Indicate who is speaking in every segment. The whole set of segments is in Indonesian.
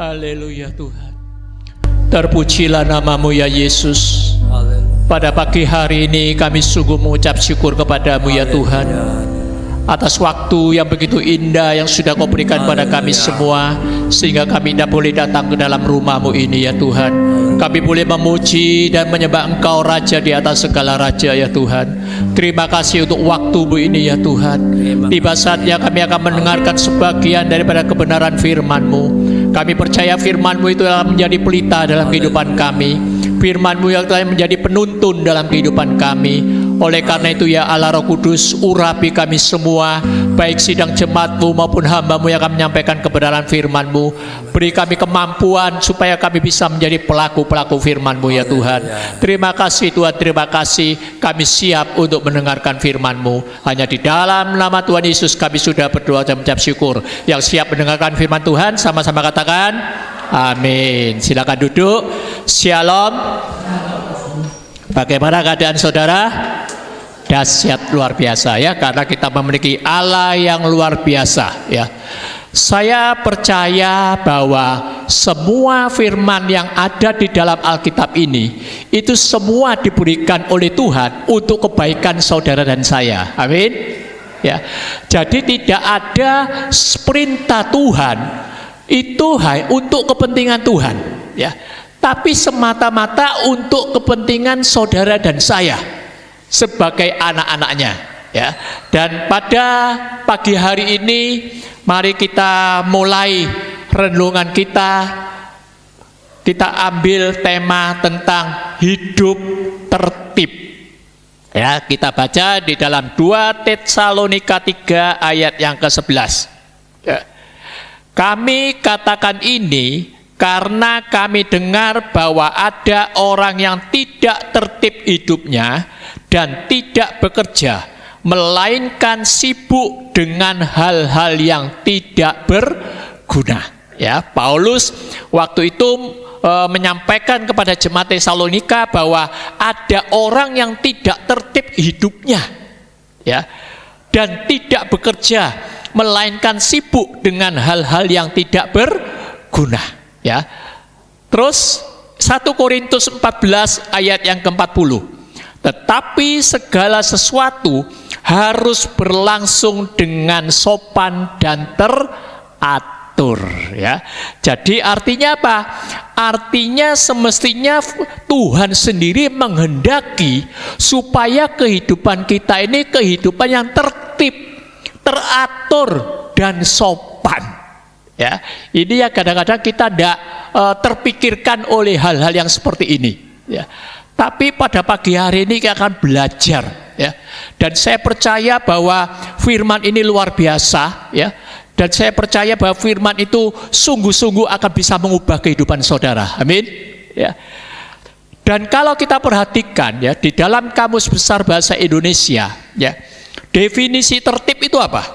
Speaker 1: Haleluya Tuhan. Terpujilah nama-Mu ya Yesus. Pada pagi hari ini kami sungguh mengucap syukur kepadamu ya Tuhan, atas waktu yang begitu indah yang sudah Kau berikan pada kami semua, sehingga kami tidak boleh datang ke dalam rumah-Mu ini ya Tuhan. Kami boleh memuji dan menyembah Engkau Raja di atas segala raja ya Tuhan. Terima kasih untuk waktu-Mu ini ya Tuhan. Tiba saatnya kami akan mendengarkan sebagian daripada kebenaran firman-Mu. Kami percaya firman-Mu itu telah menjadi pelita dalam kehidupan kami. Firman-Mu yang telah menjadi penuntun dalam kehidupan kami. Oleh karena itu ya Allah Roh Kudus, urapi kami semua, baik sidang jemaat-Mu maupun hamba-Mu yang akan menyampaikan kebenaran firman-Mu. Beri kami kemampuan supaya kami bisa menjadi pelaku-pelaku firman-Mu ya Tuhan. Terima kasih Tuhan, terima kasih. Kami siap untuk mendengarkan firman-Mu. Hanya di dalam nama Tuhan Yesus kami sudah berdoa dan mengucap syukur. Yang siap mendengarkan firman Tuhan, sama-sama katakan amin. Silakan duduk. Shalom. Bagaimana keadaan saudara? Dahsyat, luar biasa ya, karena kita memiliki Allah yang luar biasa ya. Saya percaya bahwa semua firman yang ada di dalam Alkitab ini itu semua diberikan oleh Tuhan untuk kebaikan saudara dan saya. Amin. Ya. Jadi tidak ada perintah Tuhan itu untuk kepentingan Tuhan ya, tapi semata-mata untuk kepentingan saudara dan saya sebagai anak-anaknya ya. Dan pada pagi hari ini mari kita mulai renungan kita. Kita ambil tema tentang hidup tertib ya. Kita baca di dalam 2 Tesalonika 3 ayat yang ke-11 ya. Kami katakan ini karena kami dengar bahwa ada orang yang tidak tertib hidupnya dan tidak bekerja, melainkan sibuk dengan hal-hal yang tidak berguna. Ya, Paulus waktu itu menyampaikan kepada jemaat Tesalonika bahwa ada orang yang tidak tertib hidupnya, ya, dan tidak bekerja, melainkan sibuk dengan hal-hal yang tidak berguna. Ya. Terus 1 Korintus 14 ayat yang ke-40. Tetapi segala sesuatu harus berlangsung dengan sopan dan teratur ya. Jadi artinya apa? Artinya semestinya Tuhan sendiri menghendaki supaya kehidupan kita ini kehidupan yang tertib, teratur dan sopan. Ya, ini ya kadang-kadang kita tidak terpikirkan oleh hal-hal yang seperti ini. Ya, tapi pada pagi hari ini kita akan belajar. Ya, dan saya percaya bahwa firman ini luar biasa. Ya, dan saya percaya bahwa firman itu sungguh-sungguh akan bisa mengubah kehidupan saudara. Amin. Ya. Dan kalau kita perhatikan ya di dalam Kamus Besar Bahasa Indonesia, ya, definisi tertib itu apa?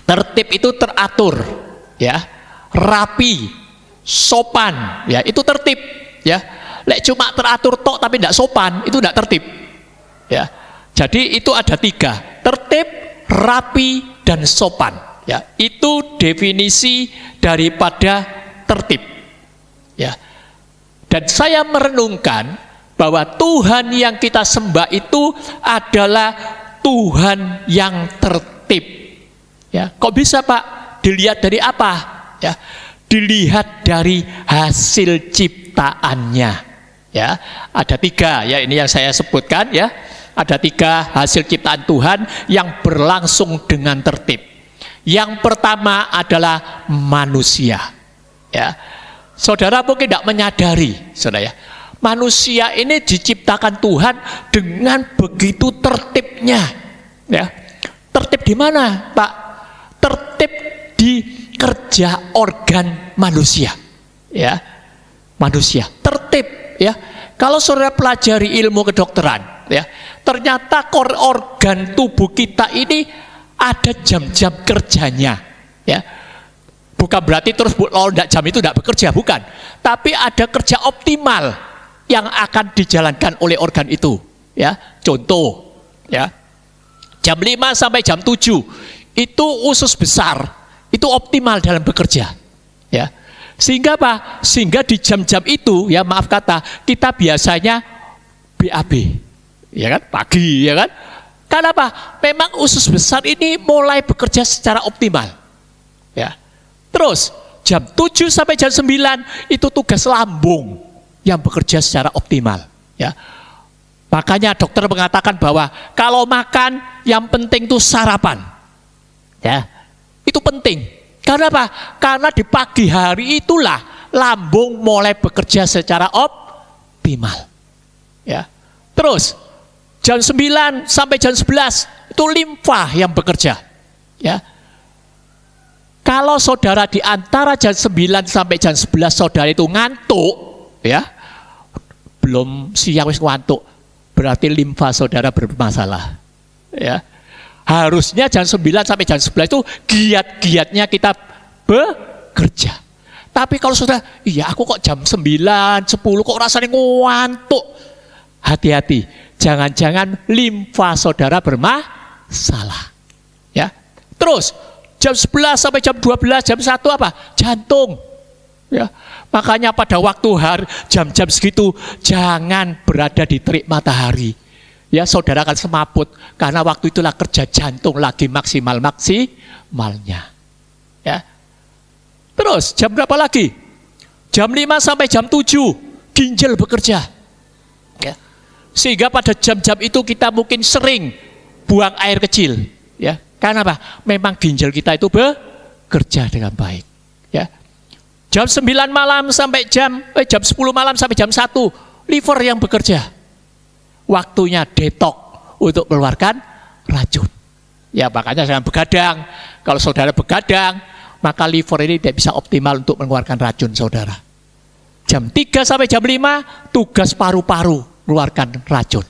Speaker 1: Tertib itu teratur. Ya, rapi, sopan, ya itu tertib, ya. Lek cuma teratur tok tapi tidak sopan, itu tidak tertib, ya. Jadi itu ada 3, tertib, rapi, dan sopan, ya. Itu definisi daripada tertib, ya. Dan saya merenungkan bahwa Tuhan yang kita sembah itu adalah Tuhan yang tertib, ya. Kok bisa Pak? Dilihat dari apa? Ya, dilihat dari hasil ciptaannya. Ya, ada 3 ya, ini yang saya sebutkan ya. Ada 3 hasil ciptaan Tuhan yang berlangsung dengan tertib. Yang pertama adalah manusia. Ya, saudara mungkin tidak menyadari, saudara ya. Manusia ini diciptakan Tuhan dengan begitu tertibnya. Ya, tertib di mana, Pak? Tertib di kerja organ manusia, ya, manusia tertib, ya. Kalau saudara pelajari ilmu kedokteran, ya, ternyata organ tubuh kita ini ada jam-jam kerjanya, ya. Bukan berarti terus kalau tidak jam itu tidak bekerja, bukan. Tapi ada kerja optimal yang akan dijalankan oleh organ itu, ya. Contoh, ya, jam 5 sampai jam 7 itu usus besar. Itu optimal dalam bekerja, ya. Sehingga apa? Sehingga di jam-jam itu, ya maaf kata, kita biasanya BAB, ya kan? Pagi, ya kan? Karena apa? Memang usus besar ini mulai bekerja secara optimal. Ya. Terus jam 7 sampai jam 9 itu tugas lambung yang bekerja secara optimal. Ya. Makanya dokter mengatakan bahwa kalau makan yang penting itu sarapan. Ya. Itu penting. Karena apa? Karena di pagi hari itulah lambung mulai bekerja secara optimal. Ya. Terus jam 9 sampai jam 11 itu limfa yang bekerja. Ya. Kalau saudara di antara jam 9 sampai jam 11 saudara itu ngantuk, ya. Belum siang wis ngantuk, berarti limfa saudara bermasalah. Ya. Harusnya jam 9 sampai jam 11 itu giat-giatnya kita bekerja. Tapi kalau saudara, iya aku kok jam 9, 10 kok rasanya ngantuk. Hati-hati, jangan-jangan limfa saudara bermasalah. Ya. Terus jam 11 sampai jam 12, jam 1 apa? Jantung. Ya. Makanya pada waktu jam-jam segitu jangan berada di terik matahari. Ya, saudara akan semaput karena waktu itulah kerja jantung lagi maksimalnya. Ya. Terus jam berapa lagi? Jam 5 sampai jam 7 ginjal bekerja. Ya. Sehingga pada jam-jam itu kita mungkin sering buang air kecil, ya. Karena apa? Memang ginjal kita itu bekerja dengan baik. Ya. Jam 9 malam sampai jam 10 malam sampai jam 1 liver yang bekerja. Waktunya detok untuk mengeluarkan racun. Ya, makanya jangan begadang. Kalau saudara begadang, maka liver ini tidak bisa optimal untuk mengeluarkan racun saudara. Jam 3 sampai jam 5 tugas paru-paru mengeluarkan racun.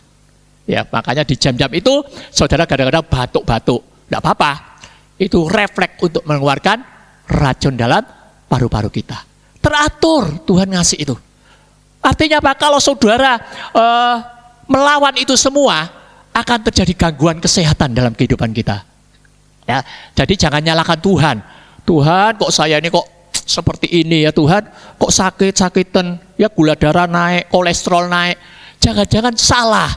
Speaker 1: Ya, makanya di jam-jam itu saudara kadang-kadang batuk-batuk. Tidak apa-apa. Itu refleks untuk mengeluarkan racun dalam paru-paru kita. Teratur Tuhan ngasih itu. Artinya apa? Kalau saudara melawan itu semua, akan terjadi gangguan kesehatan dalam kehidupan kita. Ya, jadi jangan nyalakan Tuhan. Tuhan, kok saya ini kok seperti ini ya Tuhan? Kok sakit-sakitan? Ya gula darah naik, kolesterol naik. Jangan-jangan salah,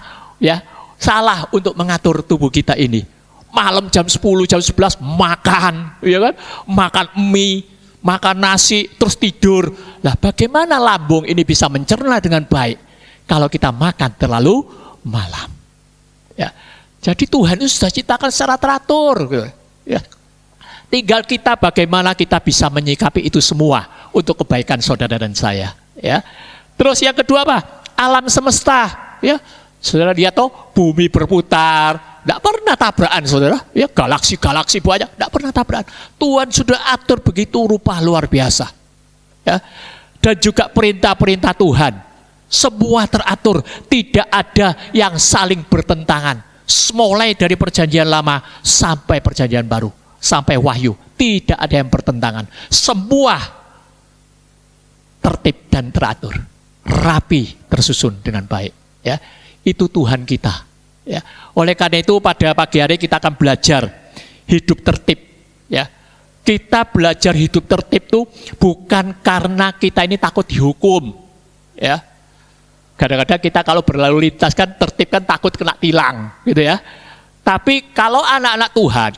Speaker 1: ya salah untuk mengatur tubuh kita ini. Malam jam 10, jam 11 makan, ya kan? Makan mie, makan nasi, terus tidur. Lah bagaimana lambung ini bisa mencerna dengan baik kalau kita makan terlalu malam? Ya. Jadi Tuhan itu sudah ciptakan secara teratur. Ya. Tinggal kita bagaimana kita bisa menyikapi itu semua untuk kebaikan saudara dan saya. Ya. Terus yang kedua apa? Alam semesta. Ya. Saudara lihat toh, bumi berputar, tidak pernah tabrakan saudara. Ya, galaksi-galaksi banyak, tidak pernah tabrakan. Tuhan sudah atur begitu rupa luar biasa. Ya. Dan juga perintah-perintah Tuhan. Semua teratur, tidak ada yang saling bertentangan. Mulai dari perjanjian lama sampai perjanjian baru, sampai wahyu, tidak ada yang bertentangan. Semua tertib dan teratur, rapi, tersusun dengan baik. Ya, itu Tuhan kita. Ya, oleh karena itu pada pagi hari kita akan belajar hidup tertib. Ya, kita belajar hidup tertib itu bukan karena kita ini takut dihukum. Ya. Kadang-kadang kita kalau berlalu lintas kan tertib kan takut kena tilang gitu ya. Tapi kalau anak-anak Tuhan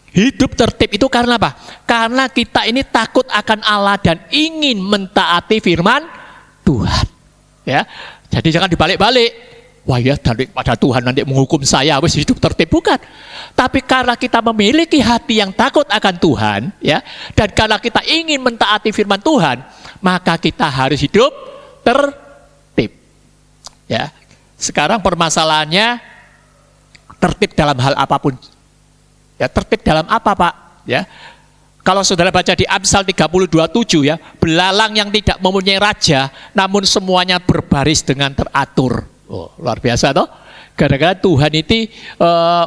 Speaker 1: hidup tertib itu karena apa? Karena kita ini takut akan Allah dan ingin mentaati firman Tuhan. Ya, jadi jangan dibalik-balik. Wah ya, daripada Tuhan nanti menghukum saya, wis hidup tertib, bukan. Tapi karena kita memiliki hati yang takut akan Tuhan, ya, dan karena kita ingin mentaati firman Tuhan, maka kita harus hidup tertib. Ya, sekarang permasalahannya tertib dalam hal apapun. Ya, tertib dalam apa Pak? Ya, kalau saudara baca di Amsal 32:7 ya, belalang yang tidak mempunyai raja, namun semuanya berbaris dengan teratur. Oh, luar biasa toh. Gara-gara Tuhan itu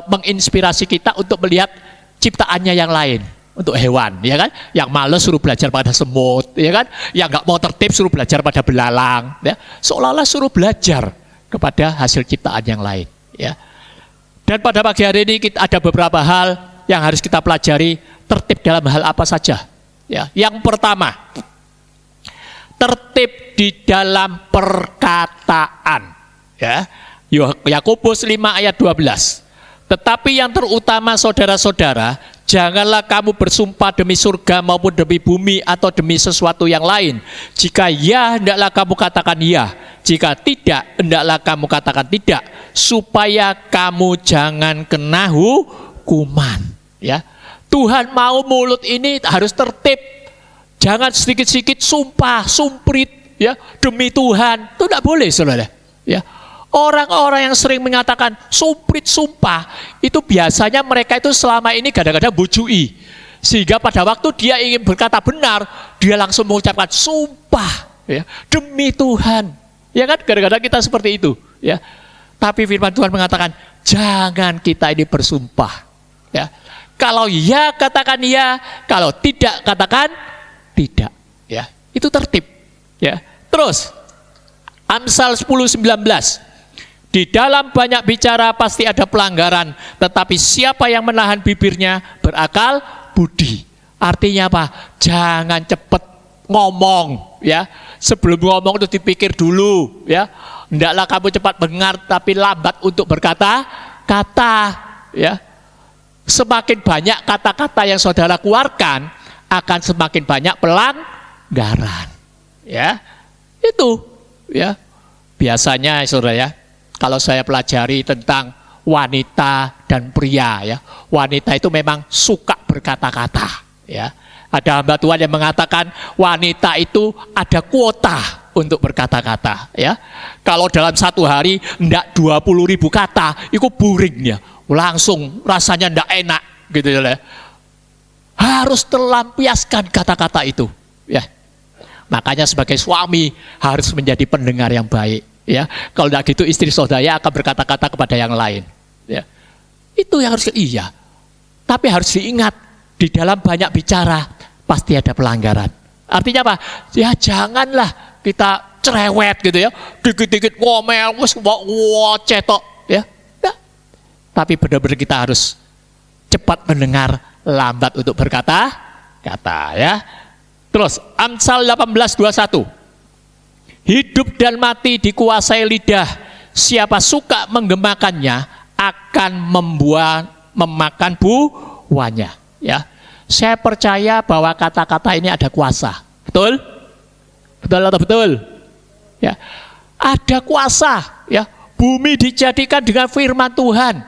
Speaker 1: menginspirasi kita untuk melihat ciptaannya yang lain. Untuk hewan, ya kan? Yang malas suruh belajar pada semut, ya kan? Yang nggak mau tertib suruh belajar pada belalang, ya. Seolah-olah suruh belajar kepada hasil ciptaan yang lain, ya. Dan pada pagi hari ini kita ada beberapa hal yang harus kita pelajari tertib dalam hal apa saja, ya. Yang pertama, tertib di dalam perkataan. Ya. Yakobus 5 ayat 12. Tetapi yang terutama saudara-saudara, janganlah kamu bersumpah demi surga maupun demi bumi atau demi sesuatu yang lain. Jika ya, hendaklah kamu katakan ya. Jika tidak, hendaklah kamu katakan tidak, supaya kamu jangan kena hukuman. Ya, Tuhan mau mulut ini harus tertib. Jangan sedikit-sedikit sumpah, sumprit, ya, demi Tuhan. Itu tidak boleh, saudara. Ya. Orang-orang yang sering mengatakan sumprit sumpah, itu biasanya mereka itu selama ini kadang-kadang bujui. Sehingga pada waktu dia ingin berkata benar, dia langsung mengucapkan sumpah, ya, demi Tuhan. Ya kan, kadang-kadang kita seperti itu. Ya. Tapi firman Tuhan mengatakan, jangan kita ini bersumpah. Ya. Kalau ya, katakan ya. Kalau tidak, katakan tidak. Ya. Itu tertib. Ya. Terus, Amsal 10:19. Di dalam banyak bicara pasti ada pelanggaran, tetapi siapa yang menahan bibirnya berakal budi. Artinya apa? Jangan cepat ngomong, ya. Sebelum ngomong itu dipikir dulu, ya. Hendaklah kamu cepat mendengar tapi lambat untuk berkata-kata, ya. Semakin banyak kata-kata yang saudara keluarkan, akan semakin banyak pelanggaran, ya. Itu, ya. Biasanya saudara, ya, kalau saya pelajari tentang wanita dan pria, ya, wanita itu memang suka berkata-kata, ya. Ada hamba Tuhan yang mengatakan wanita itu ada kuota untuk berkata-kata, ya. Kalau dalam satu hari enggak 20.000 kata, itu boring, ya. Langsung rasanya enggak enak, gitu, ya. Harus terlampiaskan kata-kata itu, ya. Makanya sebagai suami harus menjadi pendengar yang baik. Ya, kalau tidak gitu istri saudara akan berkata-kata kepada yang lain. Ya, itu yang harus iya. Tapi harus diingat di dalam banyak bicara pasti ada pelanggaran. Artinya apa? Ya janganlah kita cerewet gitu, ya. Dikit-dikit ngomel, cetok, ya. Nah, tapi benar-benar kita harus cepat mendengar, lambat untuk berkata-kata, ya. Terus Amsal 18:21. Hidup dan mati dikuasai lidah. Siapa suka menggemakannya akan memakan buahnya. Ya, saya percaya bahwa kata-kata ini ada kuasa. Betul? Betul atau betul? Ya, ada kuasa. Ya, bumi dijadikan dengan firman Tuhan.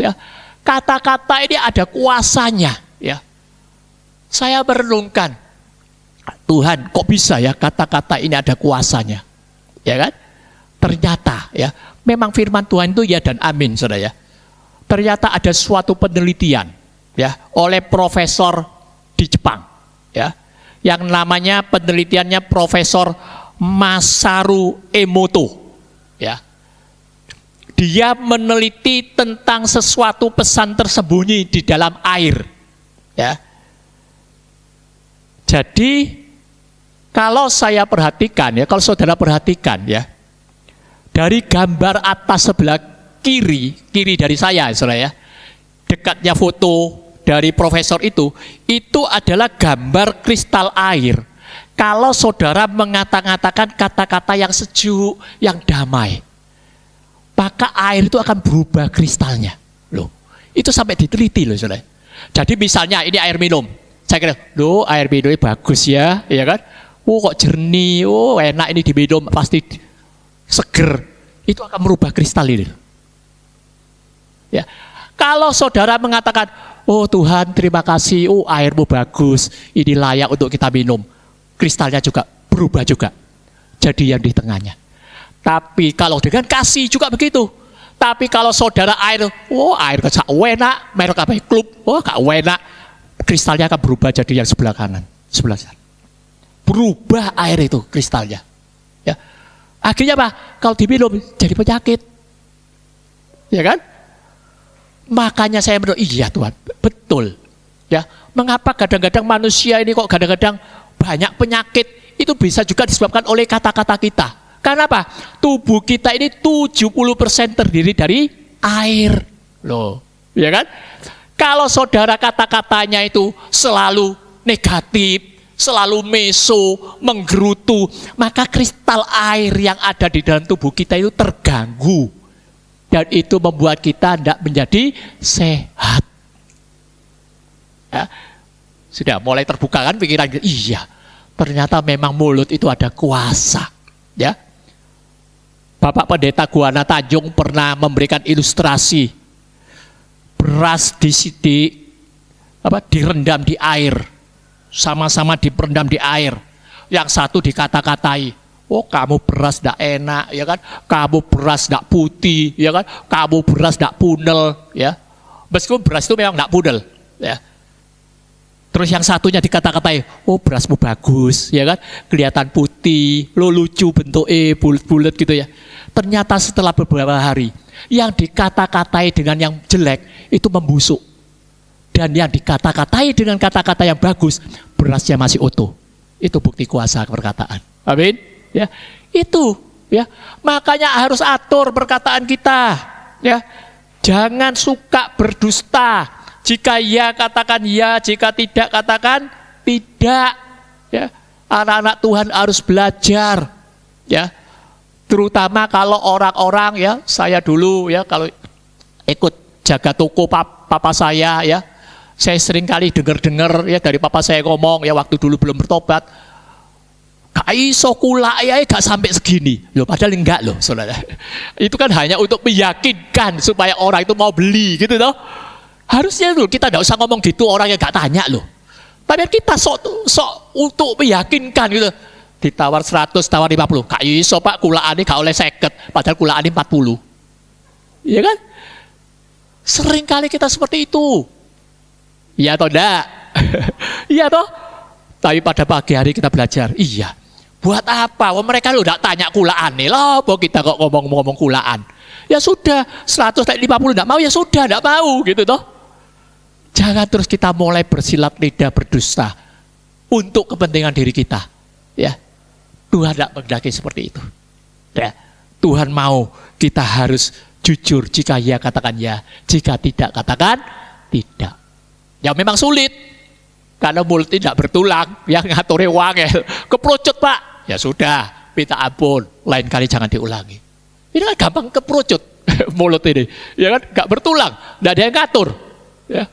Speaker 1: Ya, kata-kata ini ada kuasanya. Ya, saya merenungkan. Tuhan, kok bisa ya kata-kata ini ada kuasanya, ya kan? Ternyata, ya, memang firman Tuhan itu ya dan amin, saudara, ya. Ternyata ada suatu penelitian, ya, oleh profesor di Jepang, ya, yang namanya penelitiannya Profesor Masaru Emoto, ya. Dia meneliti tentang sesuatu pesan tersembunyi di dalam air, ya. Jadi kalau saya perhatikan, ya, kalau saudara perhatikan, ya, dari gambar atas sebelah kiri dari saya, saudara, ya, dekatnya foto dari profesor itu adalah gambar kristal air. Kalau saudara mengatakan kata-kata yang sejuk, yang damai, maka air itu akan berubah kristalnya. Loh, itu sampai diteliti loh, saudara. Jadi misalnya ini air minum, saya kira, loh air minumnya bagus ya, ya kan? Oh kok jernih, oh enak ini diminum, pasti seger. Itu akan merubah kristal ini. Ya, kalau saudara mengatakan, oh Tuhan terima kasih, oh airmu bagus, ini layak untuk kita minum, kristalnya juga berubah juga, jadi yang di tengahnya. Tapi kalau dengan kasih juga begitu. Tapi kalau saudara air, oh air kecak enak, merek apa klub, oh gak enak, kristalnya akan berubah jadi yang sebelah kanan, sebelah sana. Berubah air itu kristalnya, ya. Akhirnya apa? Kalau diminum jadi penyakit, ya kan? Makanya saya menurut, iya Tuhan, betul, ya. Mengapa kadang-kadang manusia ini kok kadang-kadang banyak penyakit? Itu bisa juga disebabkan oleh kata-kata kita. Karena apa? Tubuh kita ini 70% terdiri dari air, loh, ya kan? Kalau saudara kata-katanya itu selalu negatif, selalu meso, menggerutu, maka kristal air yang ada di dalam tubuh kita itu terganggu. Dan itu membuat kita tidak menjadi sehat. Ya, sudah mulai terbuka kan pikiran kita, iya, ternyata memang mulut itu ada kuasa. Ya, Bapak Pendeta Guana Tanjung pernah memberikan ilustrasi beras direndam di air, sama-sama direndam di air. Yang satu dikata-katai, oh kamu beras tidak enak, ya kan? Kamu beras tidak putih, ya kan? Kamu beras tidak punel, ya. Meskipun beras itu memang tidak punel, ya. Terus yang satunya dikata-katai, oh berasmu bagus, ya kan? Kelihatan putih, lo lucu bentuknya, bulat-bulat gitu ya. Ternyata setelah beberapa hari, yang dikata-katai dengan yang jelek itu membusuk. Dan yang dikata-katai dengan kata-kata yang bagus, berasnya masih utuh. Itu bukti kuasa perkataan. Amin. Ya, itu ya. Makanya harus atur perkataan kita, ya. Jangan suka berdusta. Jika ya katakan ya, jika tidak katakan tidak. Ya, anak-anak Tuhan harus belajar. Ya, terutama kalau orang-orang ya, saya dulu ya kalau ikut jaga toko papa saya ya, saya sering kali dengar ya dari papa saya ngomong ya waktu dulu belum bertobat. Kaiso kula ya gak sampai segini. Loh padahal enggak loh, saudara. Itu kan hanya untuk meyakinkan supaya orang itu mau beli gitu toh. Harusnya loh kita tidak usah ngomong gitu, orang yang gak tanya loh. Tapi kita sok untuk meyakinkan gitu. Ditawar 100, tawar 50. Kak iso pak, kulaane gak oleh 50, padahal kulaane 40. Iya kan? Sering kali kita seperti itu. Iya atau enggak? Iya toh? Tapi pada pagi hari kita belajar, iya. Buat apa? Wah, mereka lo enggak tanya kulaane lah, apa kita kok ngomong-ngomong kulaan. Ya sudah, 150 enggak mau, ya sudah enggak mau gitu toh. Jangan terus kita mulai bersilat lidah berdusta untuk kepentingan diri kita. Ya, Tuhan tidak menghendaki seperti itu. Ya, Tuhan mau kita harus jujur. Jika ya katakan ya, jika tidak katakan tidak. Ya memang sulit karena mulut tidak bertulang. Ya ngaturnya wangel, keperucut pak. Ya sudah, minta ampun. Lain kali jangan diulangi. Ini kan gampang keperucut mulut ini. Ya kan, gak bertulang, tidak ada yang ngatur. Ya.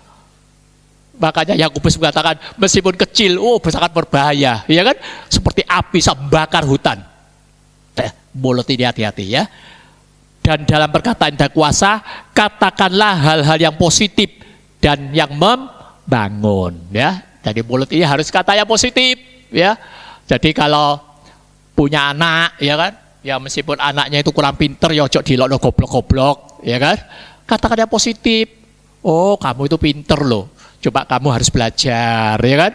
Speaker 1: Makanya Yakobus mengatakan meskipun kecil, oh sangat berbahaya, ya kan? Seperti api membakar hutan. Mulut ini hati-hati ya. Dan dalam perkataan dan kuasa, katakanlah hal-hal yang positif dan yang membangun, ya. Jadi mulut ini harus kata yang positif, ya. Jadi kalau punya anak, ya kan? Ya meskipun anaknya itu kurang pinter, ya ojo dilokno goblok-goblok, ya kan? Katakan yang positif. Oh, kamu itu pinter loh. Coba kamu harus belajar, ya kan?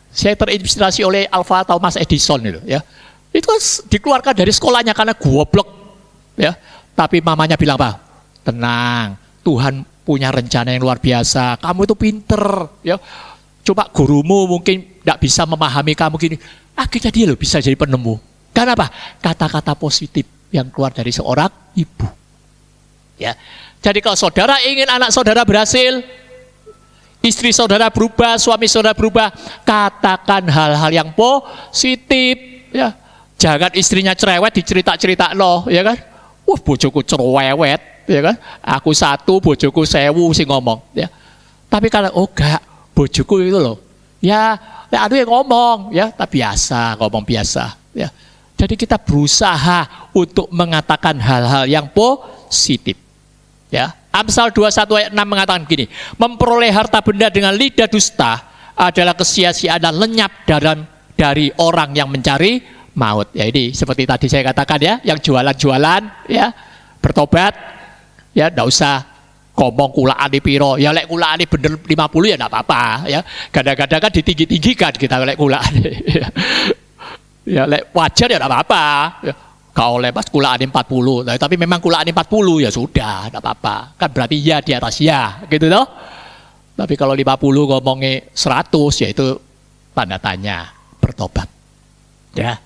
Speaker 1: Saya terinspirasi oleh Alva Thomas Edison itu, ya. Itu kan dikeluarkan dari sekolahnya karena goblok, ya. Tapi mamanya bilang apa? Tenang, Tuhan punya rencana yang luar biasa. Kamu itu pinter, ya. Coba gurumu mungkin tidak bisa memahami kamu gini. Akhirnya dia loh bisa jadi penemu. Karena apa? Kata-kata positif yang keluar dari seorang ibu. Ya. Jadi kalau saudara ingin anak saudara berhasil, istri saudara berubah, suami saudara berubah, katakan hal-hal yang positif, ya. Jangan istrinya cerewet dicerita-cerita loh, ya kan? Wah, bojoku cerewet, ya kan? Aku satu, bojoku 1000 sih ngomong, ya. Tapi kalau oh enggak, bojoku itu loh. Ya, aduh yang ngomong, ya, tapi biasa, ngomong biasa, ya. Jadi kita berusaha untuk mengatakan hal-hal yang positif, ya. Amsal 21 ayat 6 mengatakan begini, memperoleh harta benda dengan lidah dusta adalah kesia-siaan dan lenyap dari orang yang mencari maut. Ya ini seperti tadi saya katakan ya, yang jualan-jualan ya, bertobat ya, enggak usah ngomong kulaane piro. Ya lek kulaane bener 50 ya enggak apa-apa ya. Kadang-kadang kan ditinggi-tinggikan kita lek kulaane. Ya lek wajar ya enggak apa-apa. Ya. Kau lepas kulaane 40, nah, tapi memang kulaane 40 ya sudah, tidak apa-apa. Kan berarti ya di atas ya, gitu toh. Tapi kalau 50 ngomongnya 100, ya itu tanda tanya, bertobat. Ya.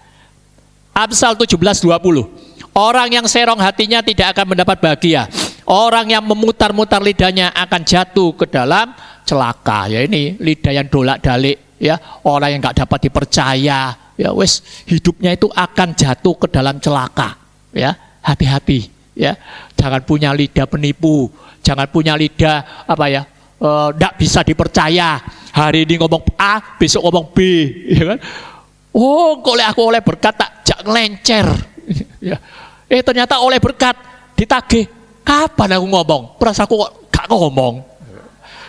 Speaker 1: Amsal 17:20. Orang yang serong hatinya tidak akan mendapat bahagia. Orang yang memutar-mutar lidahnya akan jatuh ke dalam celaka. Ya ini lidah yang dolak-dalik ya, orang yang nggak dapat dipercaya, ya wes hidupnya itu akan jatuh ke dalam celaka, ya. Hati-hati, ya. Jangan punya lidah penipu, jangan punya lidah apa ya, nggak bisa dipercaya. Hari ini ngomong A, besok ngomong B, ya kan? Oh, aku oleh berkat tak jak ngelencer, ya. Ternyata oleh berkat ditagih. Kapan aku ngomong? Perasaanku kok gak ngomong.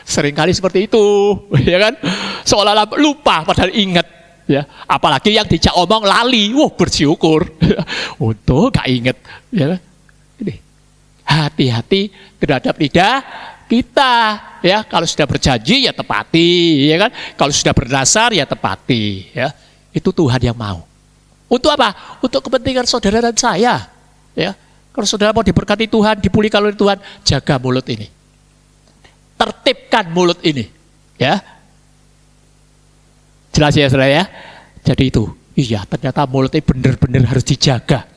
Speaker 1: Seringkali seperti itu, ya kan? Seolah-olah lupa padahal ingat, ya. Apalagi yang dijak omong lali, wah bersyukur. Untung gak inget, ya kan? Ini hati-hati terhadap lidah kita, ya. Kalau sudah berjanji ya tepati, ya kan? Kalau sudah berdasar ya tepati, ya. Itu Tuhan yang mau. Untuk apa? Untuk kepentingan saudara dan saya, ya. Kalau saudara mau diberkati Tuhan, dipulihkan oleh Tuhan, jaga mulut ini. Tertibkan mulut ini, ya. Jelas ya saudara ya. Jadi itu, iya ternyata mulut ini benar-benar harus dijaga.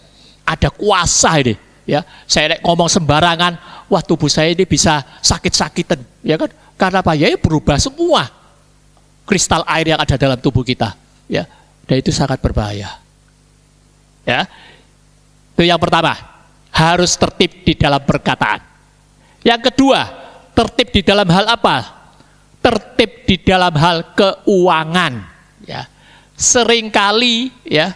Speaker 1: Ada kuasa ini, ya. Saya ngomong sembarangan, wah tubuh saya ini bisa sakit-sakitan, ya kan? Karena apa? Ya berubah semua kristal air yang ada dalam tubuh kita, ya. Dan itu sangat berbahaya, ya. Itu yang pertama, harus tertib di dalam perkataan. Yang kedua, tertib di dalam hal apa? Tertib di dalam hal keuangan, ya. Seringkali, ya,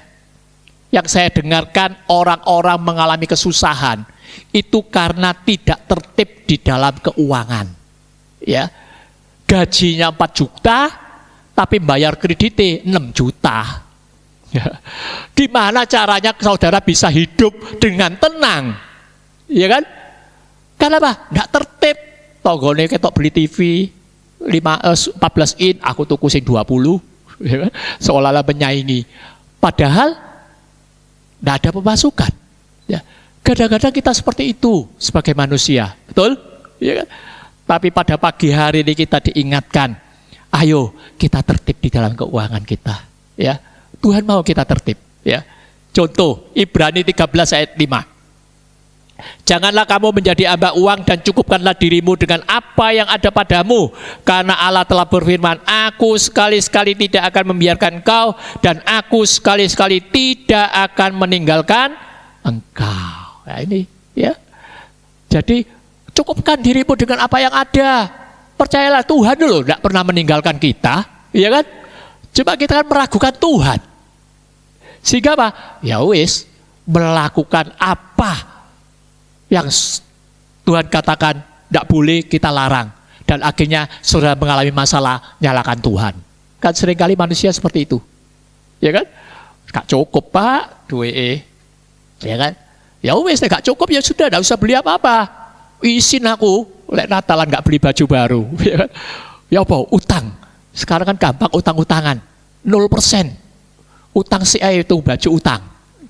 Speaker 1: yang saya dengarkan orang-orang mengalami kesusahan itu karena tidak tertib di dalam keuangan, ya. Gajinya 4 juta tapi bayar kreditnya 6 juta. Ya. Gimana caranya saudara bisa hidup dengan tenang? Ya kan? Karena apa? Nggak tertib. Tonggone ketok beli TV 14 in, aku tuku sing 20, ya kan? Seolah-olah menyaingi. Padahal nggak ada pemasukan. Ya. Kadang-kadang kita seperti itu sebagai manusia, betul? Ya kan? Tapi pada pagi hari ini kita diingatkan, ayo kita tertib di dalam keuangan kita, ya. Tuhan mau kita tertib, ya. Contoh Ibrani 13 ayat 5. Janganlah kamu menjadi hamba uang dan cukupkanlah dirimu dengan apa yang ada padamu, karena Allah telah berfirman, aku sekali-sekali tidak akan membiarkan engkau dan aku sekali-sekali tidak akan meninggalkan engkau. Nah ini, ya. Jadi cukupkan dirimu dengan apa yang ada. Percayalah Tuhan dulu tidak pernah meninggalkan kita, ya kan? Coba kita kan meragukan Tuhan. Sehingga apa? Ya wis, melakukan apa yang Tuhan katakan tidak boleh kita larang. Dan akhirnya saudara mengalami masalah, nyalakan Tuhan. Kan seringkali manusia seperti itu. Ya kan? Gak cukup Pak, duwe. Ya kan? Ya wis, gak cukup ya sudah, tidak usah beli apa-apa. Isin aku, lek Natalan gak beli baju baru. Ya kan? Ya apa? Utang. Sekarang kan gampang utang-utangan. 0%. Utang si itu baju utang,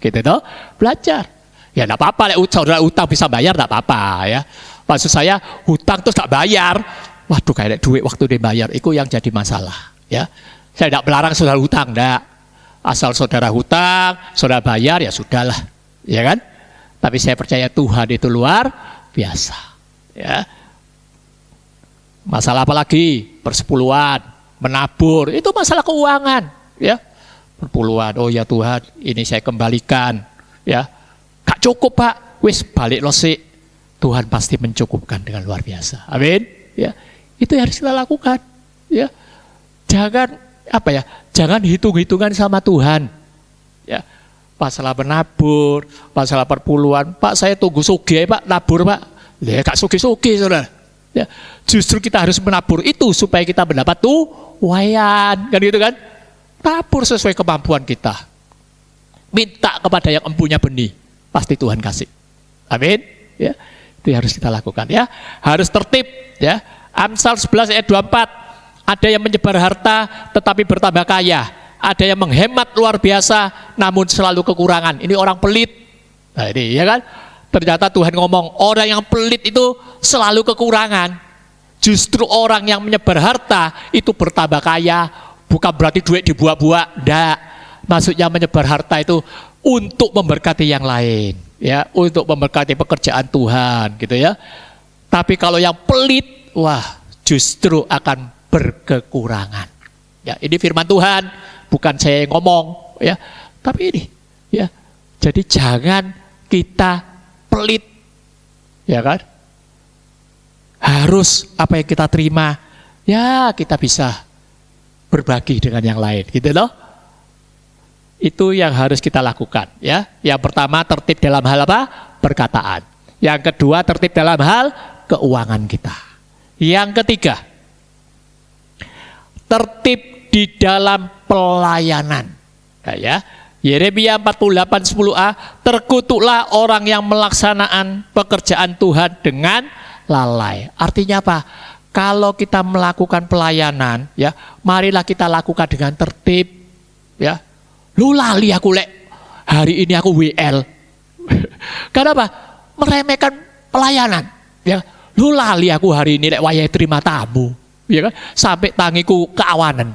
Speaker 1: gitu toh, belajar. Ya enggak apa-apa, saudara utang bisa bayar enggak apa-apa, ya. Maksud saya hutang terus enggak bayar, waduh kayak duit waktu dibayar, itu yang jadi masalah, ya. Saya enggak melarang saudara hutang, enggak. Asal saudara hutang, saudara bayar ya sudahlah, ya kan. Tapi saya percaya Tuhan itu luar biasa, ya. Masalah apa lagi? Persepuluhan, menabur, itu masalah keuangan, ya. Perpuluhan, oh ya Tuhan, ini saya kembalikan, ya. Gak cukup Pak, wis balik losik. Tuhan pasti mencukupkan dengan luar biasa. Amin. Ya, itu yang harus kita lakukan. Ya, jangan apa ya, jangan hitung-hitungan sama Tuhan. Ya, masalah menabur, masalah perpuluhan. Pak, saya tunggu sugih Pak, nabur Pak. Ya, gak sugih-sugih saudara. Ya, justru kita harus menabur itu supaya kita mendapat tuayan, kan gitu kan? Tabur sesuai kemampuan kita. Minta kepada yang empunya benih, pasti Tuhan kasih. Amin. Ya, itu harus kita lakukan, ya. Harus tertib, ya. Amsal 11 ayat 24. Ada yang menyebar harta tetapi bertambah kaya. Ada yang menghemat luar biasa namun selalu kekurangan. Ini orang pelit. Nah, ini ya kan? Ternyata Tuhan ngomong, orang yang pelit itu selalu kekurangan. Justru orang yang menyebar harta itu bertambah kaya. Bukan berarti duit dibuang-buang, enggak. Maksudnya menyebar harta itu untuk memberkati yang lain, ya, untuk memberkati pekerjaan Tuhan, gitu ya. Tapi kalau yang pelit, wah, justru akan berkekurangan. Ya, ini firman Tuhan, bukan saya yang ngomong, ya. Tapi ini, ya. Jadi jangan kita pelit, ya kan? Harus apa yang kita terima, ya kita bisa berbagi dengan yang lain, gitu loh. Itu yang harus kita lakukan, ya. Yang pertama, tertib dalam hal apa? Perkataan. Yang kedua, tertib dalam hal keuangan kita. Yang ketiga, tertib di dalam pelayanan. Nah, ya. Yeremia 48:10a, terkutuklah orang yang melaksanakan pekerjaan Tuhan dengan lalai. Artinya apa? Kalau kita melakukan pelayanan, ya, marilah kita lakukan dengan tertib, ya. Lu lali aku lek, hari ini aku WL. Karena apa? Meremehkan pelayanan, ya. Lu lali aku hari ini lek wayahe terima tamu, ya kan? Sampai tangiku keawanan,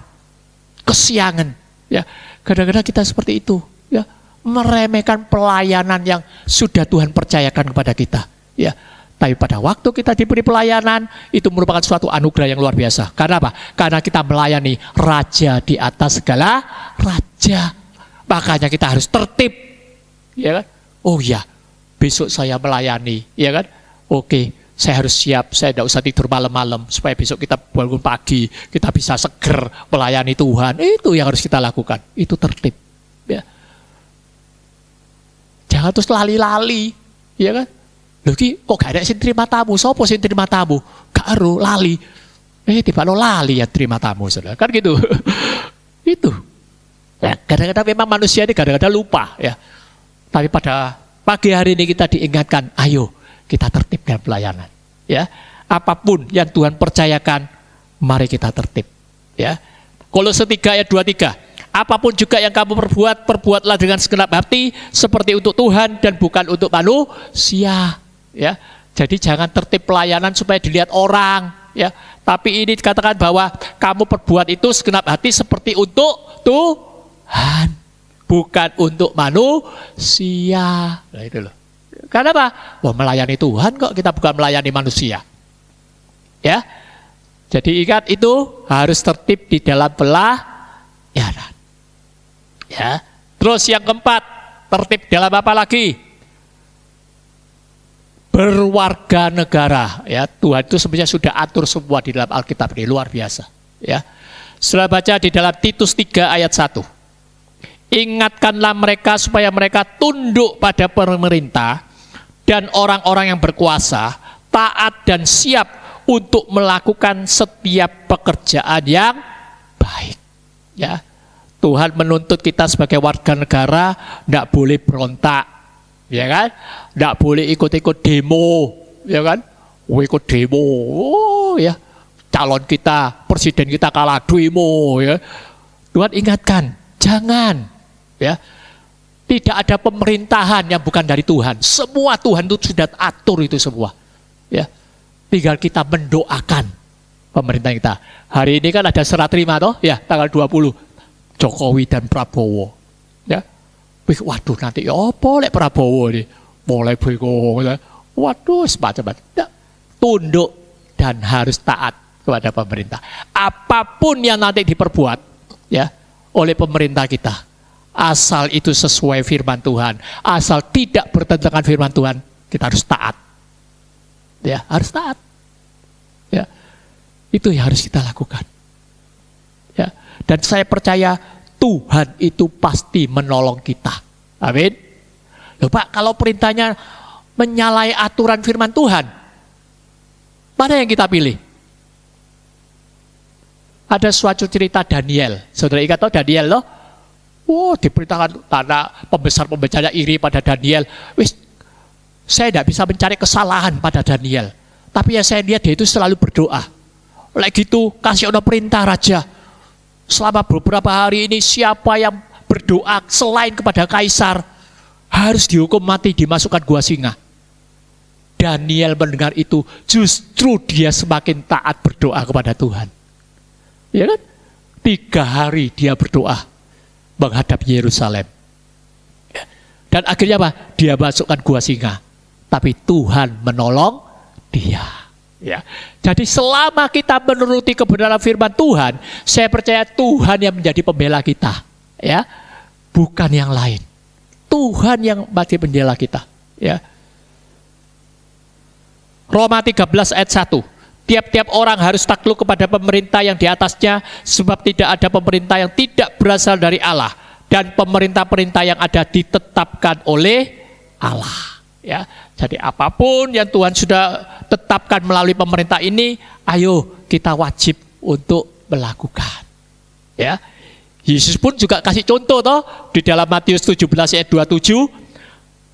Speaker 1: kesiangan, ya. Kadang-kadang kita seperti itu, ya, meremehkan pelayanan yang sudah Tuhan percayakan kepada kita, ya. Tapi pada waktu kita diberi pelayanan, itu merupakan suatu anugerah yang luar biasa. Karena apa? Karena kita melayani Raja di atas segala raja. Makanya kita harus tertib, ya kan? Oh ya, besok saya melayani, ya kan? Oke, saya harus siap, saya tidak usah tidur malam-malam, supaya besok kita bangun pagi, kita bisa seger melayani Tuhan. Itu yang harus kita lakukan, itu tertib, ya. Jangan terus lali-lali, ya kan? Loh ki, kok gak ada sing terima tamu, sopo sing terima tamu? Gak aru, lali. Tiba lo lali ya terima tamu, saudara. Kan gitu. Itu. Ya, kadang-kadang memang manusia ini kadang-kadang lupa, ya. Tapi pada pagi hari ini kita diingatkan, ayo kita tertib dalam pelayanan, ya. Apapun yang Tuhan percayakan, mari kita tertib, ya. Kolose 3 ayat 23. Apapun juga yang kamu perbuat, perbuatlah dengan segenap hati seperti untuk Tuhan dan bukan untuk manusia, ya. Jadi jangan tertib pelayanan supaya dilihat orang, ya. Tapi ini dikatakan bahwa kamu perbuat itu segenap hati seperti untuk Tuhan, bukan untuk manusia. Nah, itu loh. Karena apa? Wah, melayani Tuhan kok, kita bukan melayani manusia. Ya. Jadi ingat itu harus tertib di dalam pelayanan. Ya. Terus yang keempat, tertib dalam apa lagi? Berwarga negara. Ya, Tuhan itu sebenarnya sudah atur semua di dalam Alkitab ini, luar biasa. Ya. Setelah baca di dalam Titus 3 ayat 1. Ingatkanlah mereka supaya mereka tunduk pada pemerintah dan orang-orang yang berkuasa, taat dan siap untuk melakukan setiap pekerjaan yang baik. Ya, Tuhan menuntut kita sebagai warga negara tidak boleh berontak, ya kan? Tidak boleh ikut-ikut demo, ya kan? Ikut demo, ya. Calon kita, presiden kita kalah demo, ya. Tuhan ingatkan, jangan, ya. Tidak ada pemerintahan yang bukan dari Tuhan. Semua Tuhan itu sudah atur itu semua. Ya. Tinggal kita mendoakan pemerintah kita. Hari ini kan ada serah terima toh, ya, tanggal 20. Jokowi dan Prabowo. Ya. Waduh, nanti ya apa lek Prabowo ini? Mulai bingung. Waduh, semacam-macam. Ya. Tunduk dan harus taat kepada pemerintah. Apapun yang nanti diperbuat, ya, oleh pemerintah kita, asal itu sesuai firman Tuhan, asal tidak bertentangan firman Tuhan, kita harus taat. Ya, harus taat. Ya. Itu yang harus kita lakukan. Ya. Dan saya percaya Tuhan itu pasti menolong kita. Amin. Loh Pak, kalau perintahnya menyalahi aturan firman Tuhan, mana yang kita pilih? Ada suatu cerita Daniel. Saudara ingat tahu Daniel loh? Diberitakan karena pembesar-pembesarnya iri pada Daniel. Wis, saya tidak bisa mencari kesalahan pada Daniel. Tapi ya saya lihat dia itu selalu berdoa. Oleh gitu, kasih ono perintah raja. Selama beberapa hari ini siapa yang berdoa selain kepada kaisar harus dihukum mati, dimasukkan gua singa. Daniel mendengar itu, justru dia semakin taat berdoa kepada Tuhan. Ya kan? 3 hari dia berdoa menghadap Yerusalem. Dan akhirnya apa? Dia masukkan gua singa. Tapi Tuhan menolong dia. Ya. Jadi selama kita menuruti kebenaran firman Tuhan, saya percaya Tuhan yang menjadi pembela kita, ya, bukan yang lain. Tuhan yang menjadi pembela kita, ya. Roma 13 ayat 1. Tiap-tiap orang harus takluk kepada pemerintah yang di atasnya, sebab tidak ada pemerintah yang tidak berasal dari Allah, dan pemerintah-pemerintah yang ada ditetapkan oleh Allah. Ya, jadi apapun yang Tuhan sudah tetapkan melalui pemerintah ini, ayo kita wajib untuk melakukan. Ya, Yesus pun juga kasih contoh toh di dalam Matius 17 ayat 27.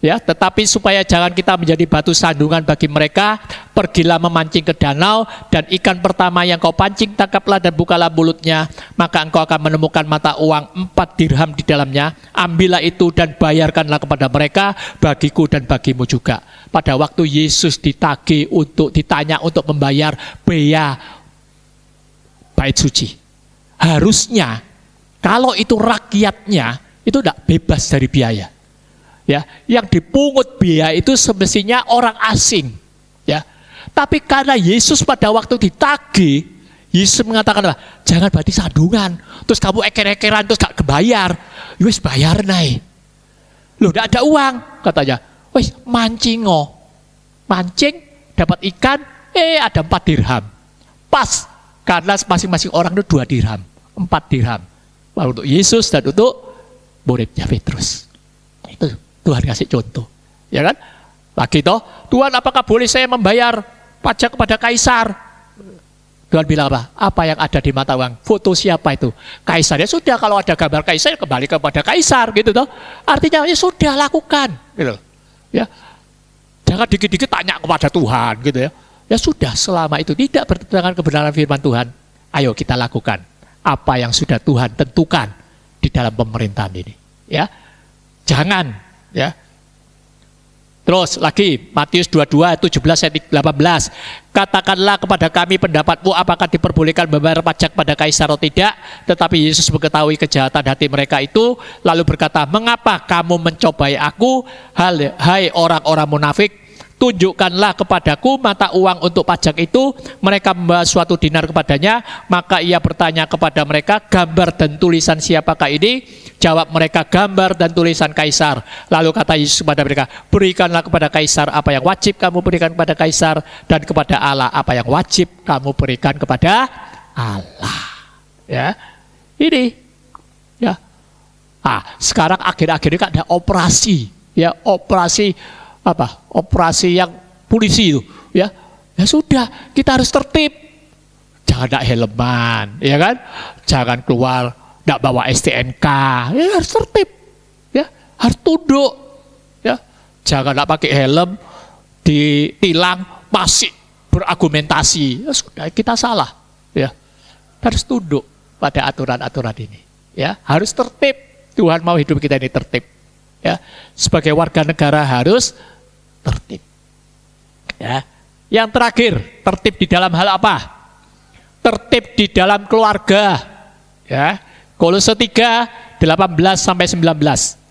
Speaker 1: Ya, tetapi supaya jangan kita menjadi batu sandungan bagi mereka, pergilah memancing ke danau, dan ikan pertama yang kau pancing tangkaplah dan bukalah mulutnya, maka engkau akan menemukan mata uang 4 dirham di dalamnya. Ambillah itu dan bayarkanlah kepada mereka, bagiku dan bagimu juga. Pada waktu Yesus ditanya untuk membayar bea bait suci, harusnya kalau itu rakyatnya itu tidak bebas dari biaya. Ya, yang dipungut biaya itu semestinya orang asing, ya. Tapi karena Yesus pada waktu ditagih, Yesus mengatakan apa? Jangan bati sandungan, terus kamu eker-ekeran terus gak kebayar, wis bayar naik. Loh, tidak ada uang, katanya. Wis mancing dapat ikan, ada 4 dirham. Pas, karena masing-masing orang itu 2 dirham, 4 dirham. Untuk Yesus dan untuk muridnya Petrus. Itu Tuhan kasih contoh, ya kan? Lagi toh, Tuhan apakah boleh saya membayar pajak kepada kaisar? Tuhan bilang apa? Apa yang ada di mata uang? Foto siapa itu? Kaisar. Ya sudah, kalau ada gambar kaisar kembali kepada kaisar, gitu toh. Artinya ya sudah lakukan, gitu. Ya, jangan dikit-dikit tanya kepada Tuhan, gitu ya. Ya sudah, selama itu tidak bertentangan kebenaran firman Tuhan, ayo kita lakukan apa yang sudah Tuhan tentukan di dalam pemerintahan ini, ya. Jangan. Ya. Terus lagi Matius 22 17 ayat 18. Katakanlah kepada kami pendapatmu, apakah diperbolehkan membayar pajak pada kaisar atau tidak? Tetapi Yesus mengetahui kejahatan hati mereka itu, lalu berkata, mengapa kamu mencobai aku, hai orang-orang munafik? Tunjukkanlah kepadaku mata uang untuk pajak itu. Mereka membawa suatu dinar kepadanya, maka ia bertanya kepada mereka, gambar dan tulisan siapakah ini? Jawab mereka, gambar dan tulisan kaisar. Lalu kata Yesus kepada mereka, berikanlah kepada kaisar apa yang wajib kamu berikan kepada kaisar, dan kepada Allah apa yang wajib kamu berikan kepada Allah. Ya, ini, ya. Sekarang akhir-akhir ini kan ada operasi, ya, operasi yang polisi itu, ya. Ya sudah, kita harus tertib. Jangan ada helman, ya kan? Jangan keluar tidak bawa STNK, ya harus tertib, ya, harus tunduk, ya. Jangan tidak pakai helm, ditilang masih berargumentasi, ya sudah, kita salah, ya. Harus tunduk pada aturan-aturan ini, ya. Harus tertib. Tuhan mau hidup kita ini tertib, ya. Sebagai warga negara harus tertib. Ya. Yang terakhir, tertib di dalam hal apa? Tertib di dalam keluarga. Ya. Kolose 3 18 sampai 19.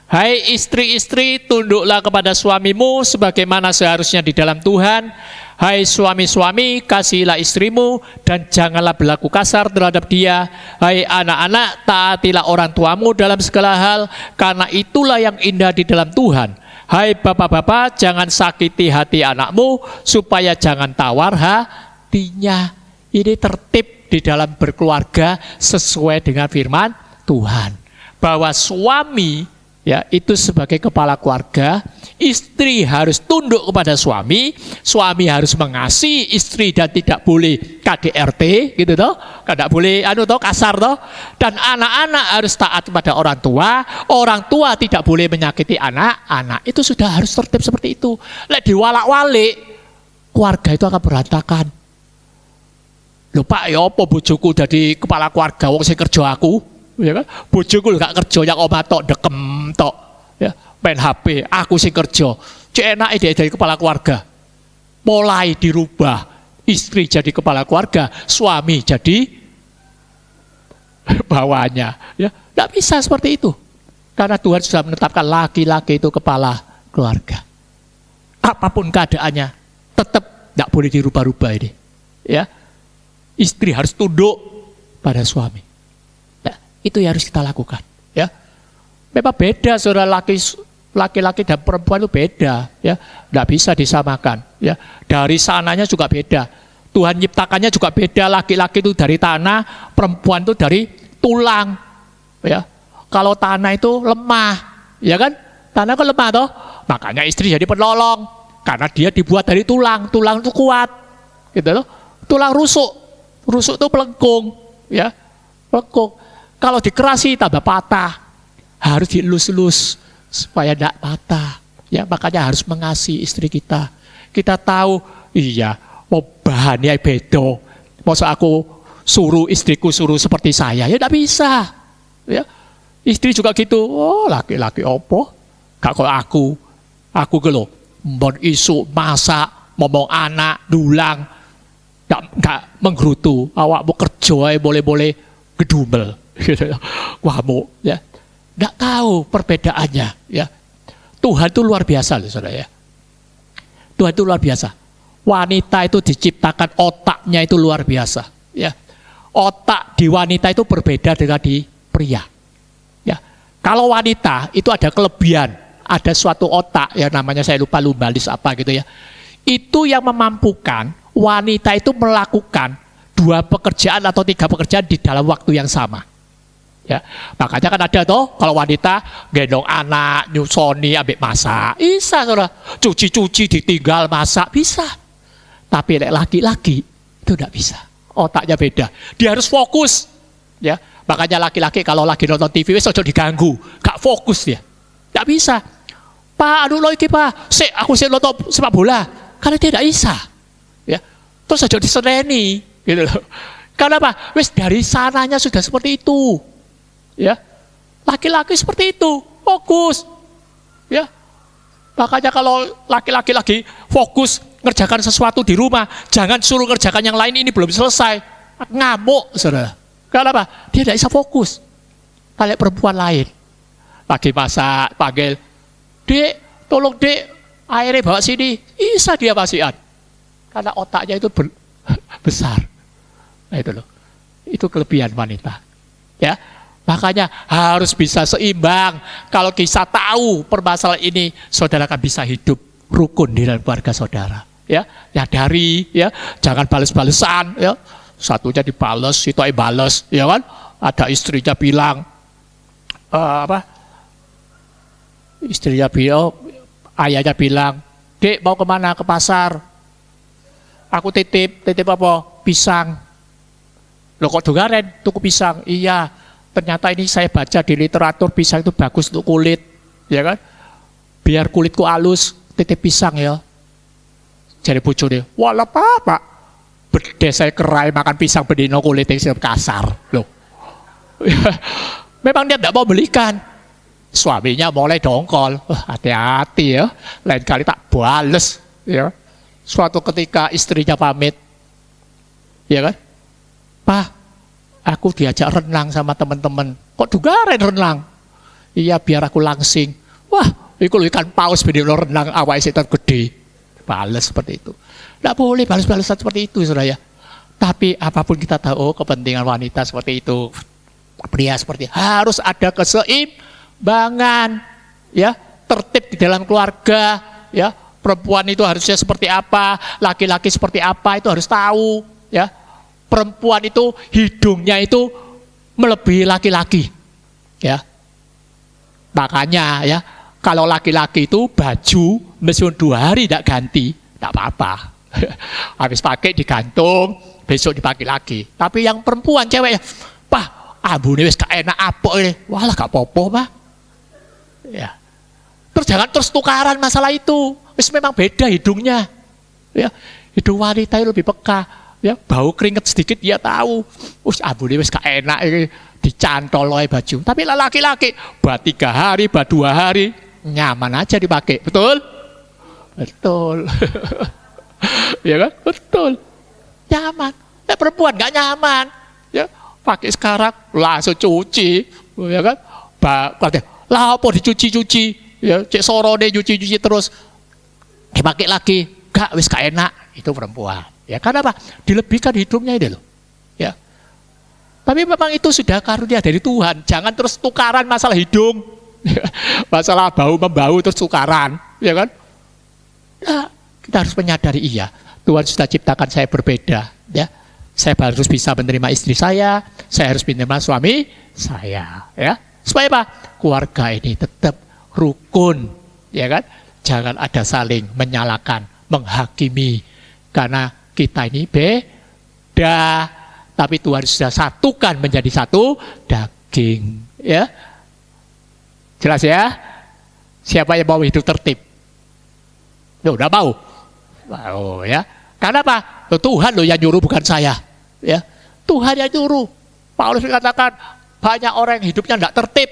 Speaker 1: Hai istri-istri, tunduklah kepada suamimu sebagaimana seharusnya di dalam Tuhan. Hai suami-suami, kasihilah istrimu dan janganlah berlaku kasar terhadap dia. Hai anak-anak, taatilah orang tuamu dalam segala hal, karena itulah yang indah di dalam Tuhan. Hai bapak-bapak, jangan sakiti hati anakmu, supaya jangan tawar hatinya. Ini tertib di dalam berkeluarga sesuai dengan firman Tuhan. Bahwa suami, ya, itu sebagai kepala keluarga, istri harus tunduk kepada suami, suami harus mengasihi istri dan tidak boleh KDRT, gitu toh, tidak boleh kasar toh, dan anak-anak harus taat kepada orang tua tidak boleh menyakiti anak-anak. Itu sudah harus tertib seperti itu. Lek diwalak-walik, keluarga itu akan berantakan. Lho Pak, ya apa bojoku jadi kepala keluarga, wong sing kerja aku, ya kan? Bojoku gak kerja, yang omah tok dekem tok, ya, main HP, aku sing kerja. Cek enak dia dari kepala keluarga. Mulai dirubah, istri jadi kepala keluarga, suami jadi bawahnya, ya. Tidak bisa seperti itu. Karena Tuhan sudah menetapkan laki-laki itu kepala keluarga. Apapun keadaannya, tetap Tidak boleh dirubah-rubah ini. Ya, istri harus tunduk pada suami. Ya, itu yang harus kita lakukan. Ya, memang beda saudara, laki-laki dan perempuan itu beda. Ya, tidak bisa disamakan. Ya, dari sananya juga beda. Tuhan nyiptakannya juga beda. Laki-laki itu dari tanah, perempuan itu dari tulang. Ya, kalau tanah itu lemah, ya kan? Tanah kan lemah toh. Makanya istri jadi penolong karena dia dibuat dari tulang. Tulang itu kuat, gitu loh. Tulang rusuk itu pelengkung, ya, pelengkung. Kalau dikerasi tambah patah, harus dielus-elus supaya tidak patah. Ya, makanya harus mengasihi istri kita. Kita tahu, iya, mau bahannya beda. Masa aku suruh istriku suruh seperti saya, ya tidak bisa. Ya, istri juga gitu. Oh, laki-laki opo? Gak kok aku gitu, mau isu masak, ngomong anak, dulang, gak menggerutu. Awakmu kerja boleh-boleh gedumel, gitu. Kamu, ya, gak tahu perbedaannya, ya. Tuhan itu luar biasa loh, saudara, ya. Tuhan itu luar biasa. Wanita itu diciptakan otaknya itu luar biasa, ya. Otak di wanita itu berbeda dengan di pria. Ya. Kalau wanita itu ada kelebihan, ada suatu otak, ya namanya saya lupa lumbalis apa gitu ya. Itu yang memampukan wanita itu melakukan 2 pekerjaan atau 3 pekerjaan di dalam waktu yang sama. Ya, makanya kan ada toh kalau wanita gendong anak, nyusoni, ambek masak, bisa saudara. Cuci-cuci ditinggal masak bisa. Tapi laki-laki itu tidak bisa. Otaknya beda. Dia harus fokus. Ya, makanya laki-laki kalau lagi nonton TV wis ojo diganggu, gak fokus dia. Tidak bisa. Pak, aduh lo iki Pak, aku nonton sepak bola. Karena dia tidak bisa. Ya, terus aja disereni, gitu loh. Karena apa? Wis dari sananya sudah seperti itu. Ya, laki-laki seperti itu, fokus. Ya, makanya kalau laki-laki lagi fokus ngerjakan sesuatu di rumah, jangan suruh ngerjakan yang lain, ini belum selesai. Ngamuk, saudara. Karena apa? Dia tidak bisa fokus. Kayak perempuan lain. Lagi masak, panggil, Dek, tolong Dek, airnya bawa sini. Bisa dia pasian. Karena otaknya itu besar. Nah itu loh. Itu kelebihan wanita. Ya, makanya harus bisa seimbang. Kalau kita tahu permasalahan ini, saudara akan bisa hidup rukun di dalam keluarga saudara. Ya, dari ya, jangan bales-balesan. Ya, satunya dibales, itu bales, ya kan? Ada istrinya bilang, istrinya bilang, ayahnya bilang, Dek mau kemana? Ke pasar. Aku titip apa? Pisang. Loh kok dongaren tuku pisang? Iya, ternyata ini saya baca di literatur pisang itu bagus untuk kulit, ya kan? Biar kulitku halus, titip pisang ya. Jadi bojone, walah Pak, bedhe saya kerai makan pisang bedino kulitnya kasar. Loh. Memang dia tidak mau belikan. Suaminya mulai dongkol, hati-hati ya, lain kali tak bales ya. Suatu ketika istrinya pamit, ya kan, Pak, aku diajak renang sama teman-teman, kok dugaren renang? Iya biar aku langsing. Wah, itu ikan paus bedino renang awake setan gede. Bales seperti itu. Tidak boleh balas-balasan seperti itu, saudara ya. Tapi apapun kita tahu kepentingan wanita seperti itu, pria seperti itu, harus ada keseimbangan, ya, tertib di dalam keluarga, ya. Perempuan itu harusnya seperti apa, laki-laki seperti apa, itu harus tahu, ya. Perempuan itu hidungnya itu melebihi laki-laki, ya. Makanya ya, kalau laki-laki itu baju meskipun 2 hari tidak ganti, tidak apa-apa. Habis pakai digantung, besok dipakai lagi. Tapi yang perempuan, cewek ya, Pak, ambune wis gak enak apa ini. Walah gak apa-apa, Pak. Ya. Terus jangan terus tukaran masalah itu. Wis memang beda hidungnya. Ya, hidung wanita itu lebih peka. Ya, bau keringet sedikit dia tahu. Wis ambune wis gak enak ini, dicantol oleh baju. Tapi laki-laki buat 3 hari, buat 2 hari, nyaman aja dipakai. Betul? Betul. Ya kan? Betul. Nyaman. Perempuan gak nyaman. Ya, pakai sekarang langsung cuci, ya kan? Lah apa dicuci-cuci? Ya, cek sorone cuci-cuci terus. Dipakai lagi, gak wis gak enak. itu perempuan. Ya, karena apa? Dilebihkan hidupnya ini loh. Ya. Tapi memang itu sudah karunia dari Tuhan. Jangan terus tukaran masalah hidung, masalah bau-membau terus tukaran, ya kan? Ya, kita harus menyadari iya, Tuhan sudah ciptakan saya berbeda, ya. Saya harus bisa menerima istri saya harus menerima suami saya, ya. Supaya apa? Keluarga ini tetap rukun, ya kan? Jangan ada saling menyalahkan, menghakimi, karena kita ini beda. Tapi Tuhan sudah satukan menjadi satu daging, ya. Jelas ya? Siapa yang mau hidup tertib? Ya udah mau. Mau ya. Karena apa? Tuhan loh yang nyuruh, bukan saya. Ya. Tuhan yang nyuruh. Paulus mengatakan banyak orang yang hidupnya tidak tertib.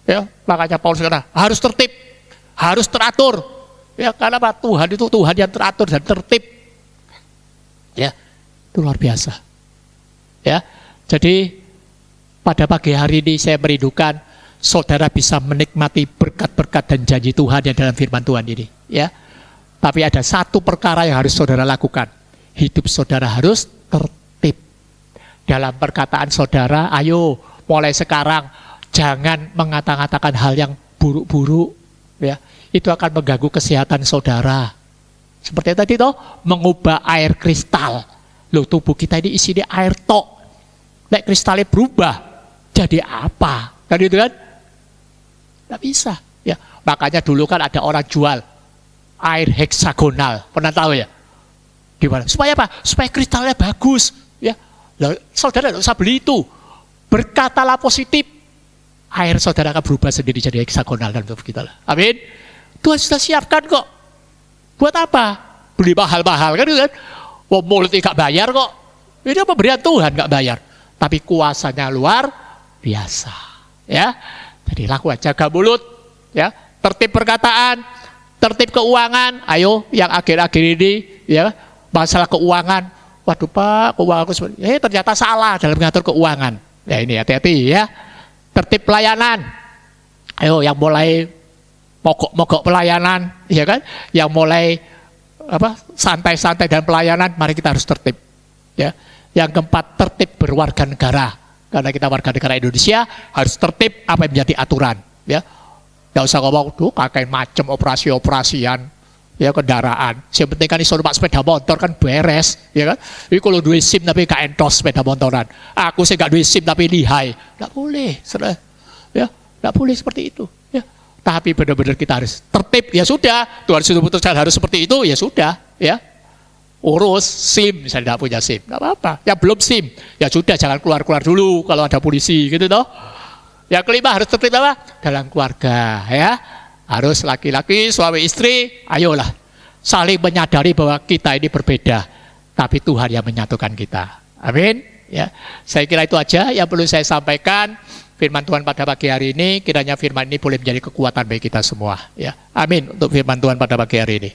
Speaker 1: Ya, makanya Paulus kata harus tertib, harus teratur. Ya, karena apa? Tuhan itu Tuhan yang teratur dan tertib. Ya, itu luar biasa. Ya, jadi pada pagi hari ini saya merindukan saudara bisa menikmati berkat-berkat dan janji Tuhan yang dalam firman Tuhan ini. Ya, tapi ada satu perkara yang harus saudara lakukan. Hidup saudara harus tertib. Dalam perkataan saudara, ayo mulai sekarang jangan mengata-ngatakan hal yang buruk-buruk. Ya, itu akan mengganggu kesehatan saudara. Seperti tadi toh, mengubah air kristal. Loh, tubuh kita ini isinya air tok. Nek kristalnya berubah, jadi apa? Kan itu kan? Nggak bisa. Ya, makanya dulu kan ada orang jual air heksagonal. Pernah tahu ya? Gimana? Supaya apa? Supaya kristalnya bagus. Ya, loh, saudara nggak usah beli itu. Berkatalah positif. Air saudara akan berubah sendiri jadi heksagonal dalam tubuh kita. Amin. Tuhan sudah siapkan kok. Buat apa? Beli mahal-mahal kan? Wah, mulut nggak bayar kok. Ini pemberian Tuhan nggak bayar. Tapi kuasanya luar biasa. Ya, jadi lakukan, jaga mulut. Ya, tertib perkataan, tertib keuangan. Ayo, yang akhir-akhir ini, ya, masalah keuangan. Waduh Pak, keuanganku ternyata salah dalam mengatur keuangan. Ya ini hati-hati ya. Tertib pelayanan. Ayo, yang mulai mogok-mogok pelayanan, ya kan? Yang mulai santai-santai dalam pelayanan, mari kita harus tertib. Ya. Yang keempat, tertib berwarga negara. Karena kita warga negara Indonesia, harus tertib apa yang menjadi aturan. Ya. Nggak usah ngomong, kakek macam operasi-operasian, ya kendaraan. Yang penting kan iso numpak sepeda motor kan beres, ya kan? Jadi kalau duwe SIM tapi gak entos sepeda motoran. Aku sih gak duwe SIM tapi lihai. Nggak boleh, ya, nggak boleh seperti itu. Ya. Tapi benar-benar kita harus tertib, ya sudah. Tuhan sudah putuskan harus seperti itu, ya sudah, ya. Urus SIM, misalnya tidak punya SIM, nggak apa-apa. Ya belum SIM, ya sudah jangan keluar-keluar dulu kalau ada polisi, gitu toh. Yang kelima harus tertib apa? Dalam keluarga, ya. Harus laki-laki, suami istri, ayolah saling menyadari bahwa kita ini berbeda, tapi Tuhan yang menyatukan kita. Amin. Ya, saya kira itu aja yang perlu saya sampaikan. Firman Tuhan pada pagi hari ini, kiranya firman ini boleh menjadi kekuatan bagi kita semua. Ya, amin untuk firman Tuhan pada pagi hari ini.